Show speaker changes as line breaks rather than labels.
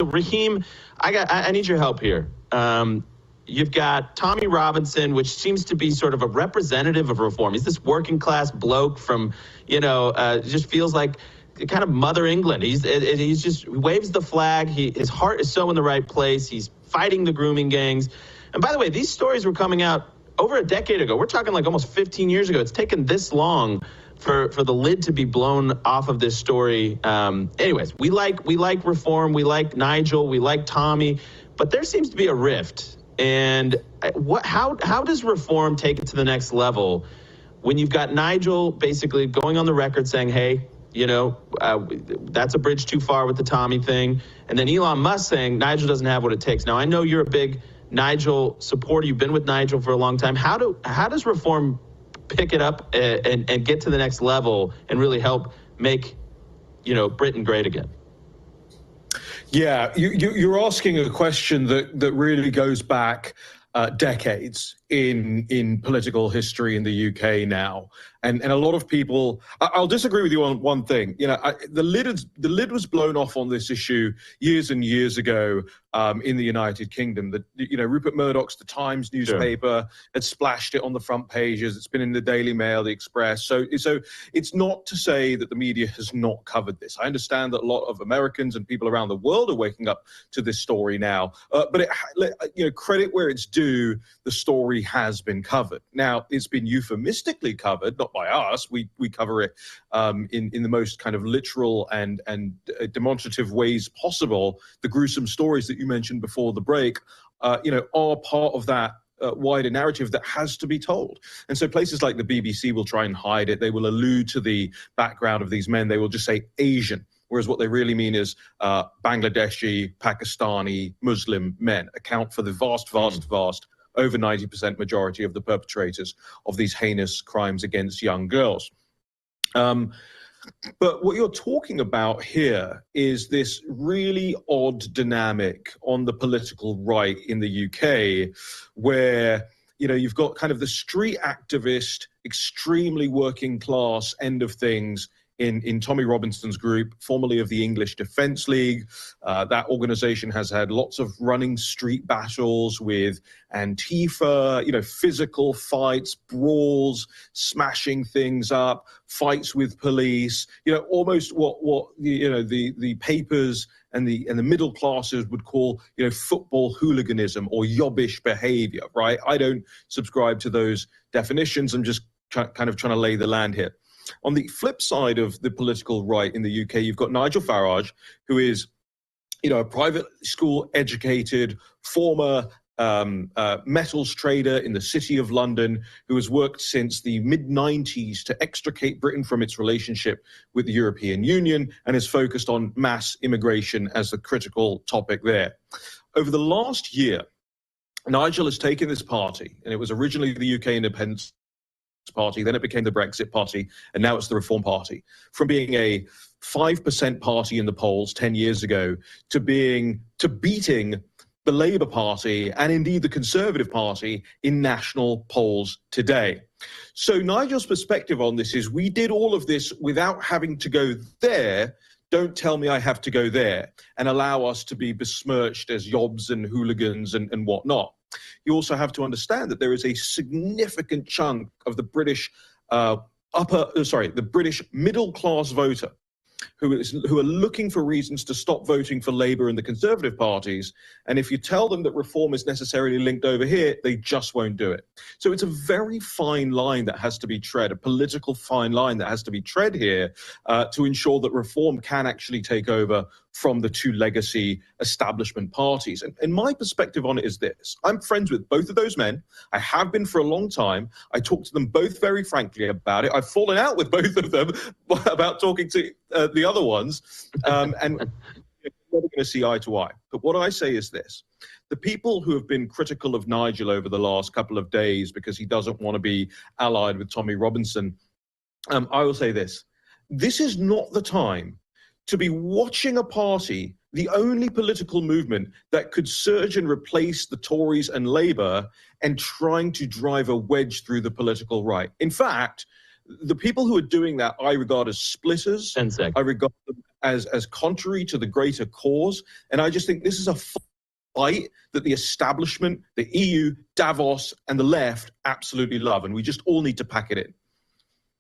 Raheem, I need your help here. You've got Tommy Robinson, which seems to be sort of a representative of reform. He's this working class bloke from, just feels like kind of Mother England. He's just waves the flag. His heart is so in the right place. He's fighting the grooming gangs. And by the way, these stories were coming out over a decade ago. We're talking like almost 15 years ago. It's taken this long for the lid to be blown off of this story. Anyways, we like reform. We like Nigel. We like Tommy. But there seems to be a rift. And how does reform take it to the next level when you've got Nigel basically going on the record saying, hey, that's a bridge too far with the Tommy thing. And then Elon Musk saying Nigel doesn't have what it takes. Now, I know you're a big Nigel supporter. You've been with Nigel for a long time. How does reform pick it up and get to the next level and really help make, Britain great again?
Yeah, you're asking a question that really goes back decades in political history in the UK now. And a lot of people, I'll disagree with you on one thing. The lid was blown off on this issue years and years ago in the United Kingdom. That Rupert Murdoch's The Times newspaper had splashed it on the front pages. It's been in the Daily Mail, the Express. So it's not to say that the media has not covered this. I understand that a lot of Americans and people around the world are waking up to this story now. But credit where it's due, the story has been covered. Now, it's been euphemistically covered, not by us. We cover it in the most kind of literal and demonstrative ways possible. The gruesome stories that you mentioned before the break, are part of that wider narrative that has to be told. And so places like the BBC will try and hide it. They will allude to the background of these men. They will just say Asian, whereas what they really mean is Bangladeshi, Pakistani, Muslim men account for the vast over 90% majority of the perpetrators of these heinous crimes against young girls. But what you're talking about here is this really odd dynamic on the political right in the UK, where you've got kind of the street activist, extremely working class end of things in Tommy Robinson's group, formerly of the English Defence League. That organization has had lots of running street battles with Antifa, physical fights, brawls, smashing things up, fights with police, almost what the papers and the middle classes would call, football hooliganism or yobbish behavior, right? I don't subscribe to those definitions. I'm just kind of trying to lay the land here. On the flip side of the political right in the UK, you've got Nigel Farage, who is, a private school educated former metals trader in the City of London, who has worked since the mid-90s to extricate Britain from its relationship with the European Union and is focused on mass immigration as the critical topic there. Over the last year, Nigel has taken this party, and it was originally the UK Independence Party, then it became the Brexit Party, and now it's the Reform Party. From being a 5% party in the polls 10 years ago to beating the Labour Party and indeed the Conservative Party in national polls today. So Nigel's perspective on this is, we did all of this without having to go there. Don't tell me I have to go there and allow us to be besmirched as yobs and hooligans and whatnot. You also have to understand that there is a significant chunk of the British the British middle class voter who are looking for reasons to stop voting for Labour and the Conservative parties. And if you tell them that reform is necessarily linked over here, they just won't do it. So it's a very fine line that has to be tread, a political fine line that has to be tread here to ensure that reform can actually take over from the two legacy establishment parties. And my perspective on it is this. I'm friends with both of those men. I have been for a long time. I talk to them both very frankly about it. I've fallen out with both of them about talking to the other ones. And we're never going to see eye to eye. But what I say is this. The people who have been critical of Nigel over the last couple of days because he doesn't want to be allied with Tommy Robinson, I will say this. This is not the time to be watching a party, the only political movement that could surge and replace the Tories and Labour, and trying to drive a wedge through the political right. In fact, the people who are doing that, I regard as splitters. I regard them as contrary to the greater cause. And I just think this is a fight that the establishment, the EU, Davos, and the left absolutely love. And we just all need to pack it in.